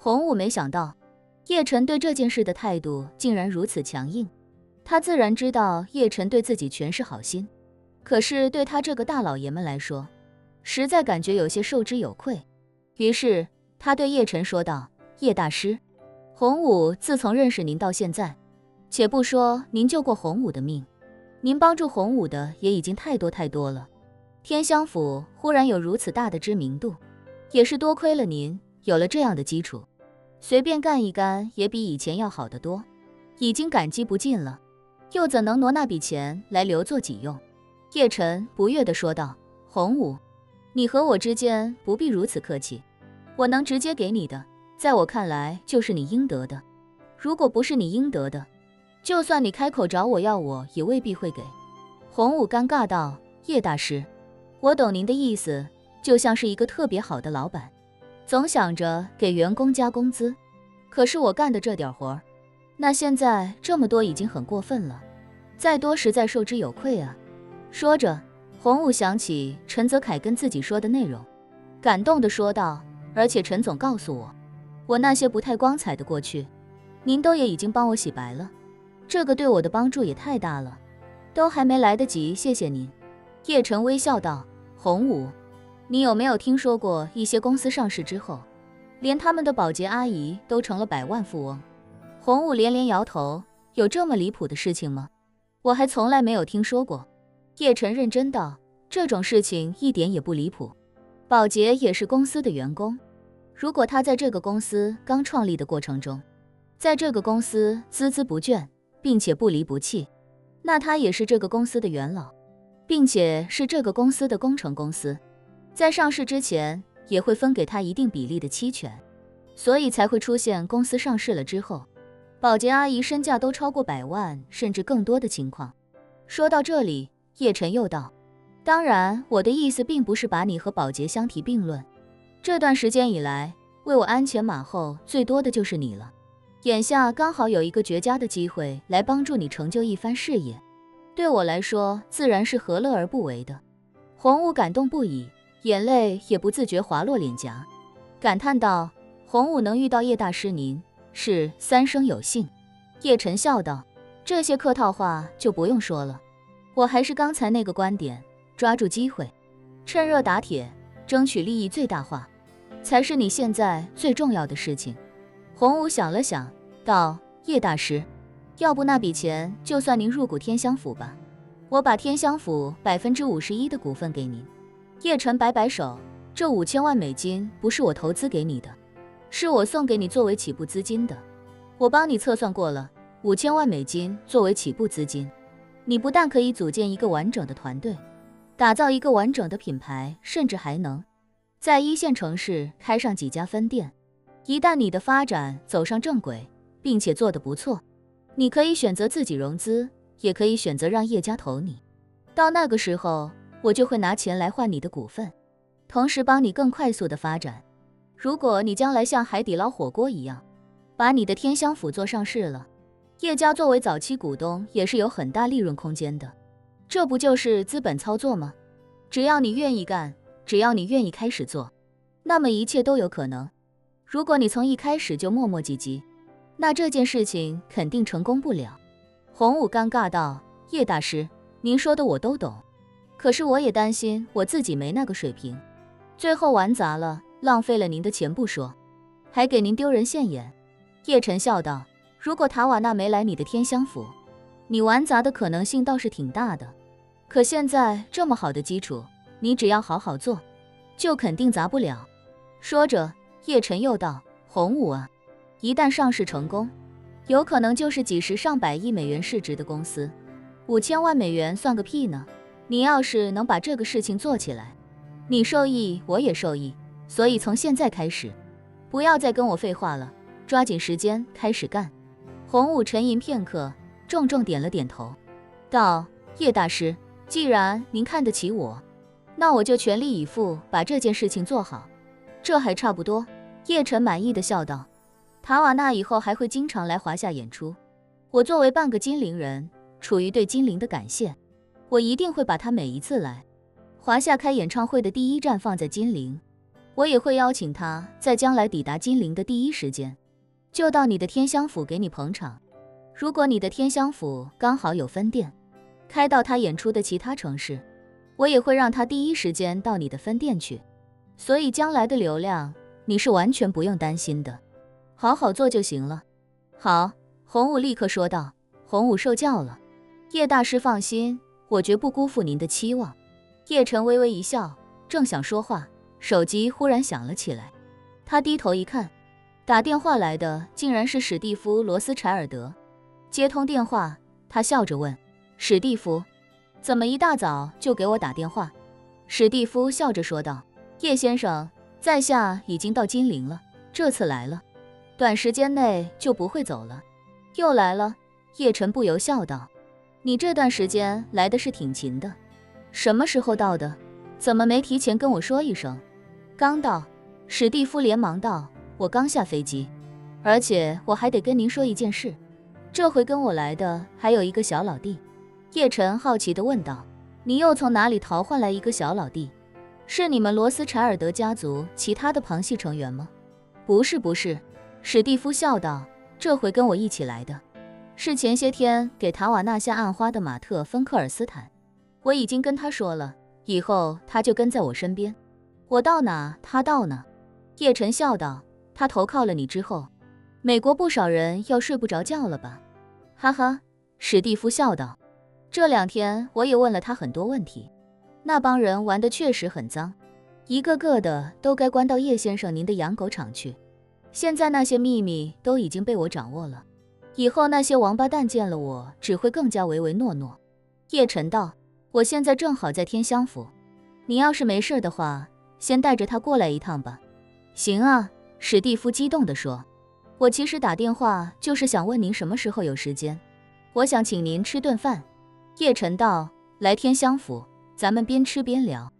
洪武没想到叶晨对这件事的态度竟然如此强硬，他自然知道叶晨对自己全是好心，可是对他这个大老爷们来说，实在感觉有些受之有愧。于是他对叶晨说道：叶大师，洪武自从认识您到现在，且不说您救过洪武的命，您帮助洪武的也已经太多了。天香府忽然有如此大的知名度，也是多亏了您有了这样的基础，随便干一干也比以前要好得多，已经感激不尽了，又怎能挪那笔钱来留作己用？叶晨不悦地说道：洪武，你和我之间不必如此客气，我能直接给你的，在我看来就是你应得的，如果不是你应得的，就算你开口找我要，我也未必会给。洪武尴尬道：叶大师，我懂您的意思，就像是一个特别好的老板，总想着给员工加工资，可是我干的这点活，那现在这么多已经很过分了，再多实在受之有愧啊。说着，洪武想起陈泽楷跟自己说的内容，感动地说道：而且陈总告诉我，我那些不太光彩的过去，您都也已经帮我洗白了，这个对我的帮助也太大了，都还没来得及谢谢您。叶晨微笑道：洪武，你有没有听说过一些公司上市之后，连他们的保洁阿姨都成了百万富翁？洪武连连摇头：有这么离谱的事情吗？我还从来没有听说过。叶晨认真道：这种事情一点也不离谱，保洁也是公司的员工，如果他在这个公司刚创立的过程中，在这个公司孜孜不倦，并且不离不弃，那他也是这个公司的元老，并且是这个公司的工程公司，在上市之前也会分给他一定比例的期权，所以才会出现公司上市了之后，保洁阿姨身价都超过100万甚至更多的情况。说到这里，叶晨又道：当然，我的意思并不是把你和保洁相提并论，这段时间以来，为我鞍前马后最多的就是你了，眼下刚好有一个绝佳的机会来帮助你成就一番事业，对我来说自然是何乐而不为的。洪武感动不已，眼泪也不自觉滑落脸颊，感叹道：洪武能遇到叶大师您，是三生有幸。叶晨笑道：这些客套话就不用说了，我还是刚才那个观点，抓住机会，趁热打铁，争取利益最大化，才是你现在最重要的事情。洪武想了想，道：叶大师，要不那笔钱就算您入股天香府吧，我把天香府51%的股份给您。叶晨摆摆手：这5000万美金不是我投资给你的，是我送给你作为起步资金的，我帮你测算过了，5000万美金作为起步资金，你不但可以组建一个完整的团队，打造一个完整的品牌，甚至还能在一线城市开上几家分店。一旦你的发展走上正轨，并且做得不错，你可以选择自己融资，也可以选择让叶家投你。到那个时候，我就会拿钱来换你的股份，同时帮你更快速的发展。如果你将来像海底捞火锅一样，把你的天香府做上市了，叶家作为早期股东也是有很大利润空间的，这不就是资本操作吗？只要你愿意干，只要你愿意开始做，那么一切都有可能。如果你从一开始就磨磨唧唧，那这件事情肯定成功不了。洪武尴尬道：叶大师，您说的我都懂，可是我也担心我自己没那个水平，最后玩砸了，浪费了您的钱不说，还给您丢人现眼。叶晨笑道：如果塔瓦纳没来你的天香府，你玩砸的可能性倒是挺大的，可现在这么好的基础，你只要好好做，就肯定砸不了。说着，叶晨又道：洪武啊，一旦上市成功，有可能就是几十上百亿美元市值的公司，5000万美元算个屁呢？你要是能把这个事情做起来，你受益我也受益，所以从现在开始，不要再跟我废话了，抓紧时间开始干。洪武沉吟片刻，重重点了点头，道：叶大师，既然您看得起我，那我就全力以赴把这件事情做好。这还差不多。叶晨满意的笑道：塔瓦纳以后还会经常来华夏演出，我作为半个金陵人，处于对金陵的感谢，我一定会把他每一次来华夏开演唱会的第一站放在金陵，我也会邀请他在将来抵达金陵的第一时间，就到你的天香府给你捧场。如果你的天香府刚好有分店，开到他演出的其他城市，我也会让他第一时间到你的分店去。所以将来的流量，你是完全不用担心的，好好做就行了。好，洪武立刻说道。洪武受教了。叶大师放心，我绝不辜负您的期望。叶晨微微一笑，正想说话，手机忽然响了起来。他低头一看，打电话来的竟然是史蒂夫·罗斯柴尔德。接通电话，他笑着问：史蒂夫，怎么一大早就给我打电话？史蒂夫笑着说道：叶先生，在下已经到金陵了，这次来了，短时间内就不会走了。又来了？叶晨不由笑道：你这段时间来的是挺勤的，什么时候到的？怎么没提前跟我说一声？刚到。史蒂夫连忙道：我刚下飞机，而且我还得跟您说一件事。这回跟我来的还有一个小老弟。叶晨好奇地问道：你又从哪里淘换来一个小老弟？是你们罗斯柴尔德家族其他的旁系成员吗？不是不是，史蒂夫笑道，这回跟我一起来的是前些天给塔瓦纳下暗花的马特·芬克尔斯坦。我已经跟他说了，以后他就跟在我身边，我到哪他到哪。叶晨笑道，他投靠了你之后，美国不少人要睡不着觉了吧？哈哈，史蒂夫笑道，这2天我也问了他很多问题，那帮人玩得确实很脏，一个个的都该关到叶先生您的养狗场去。现在那些秘密都已经被我掌握了，以后那些王八蛋见了我只会更加唯唯诺诺。叶晨道，我现在正好在天香府，你要是没事的话，先带着他过来一趟吧。行啊，史蒂夫激动地说，我其实打电话就是想问您什么时候有时间，我想请您吃顿饭。叶晨道，来天香府，咱们边吃边聊。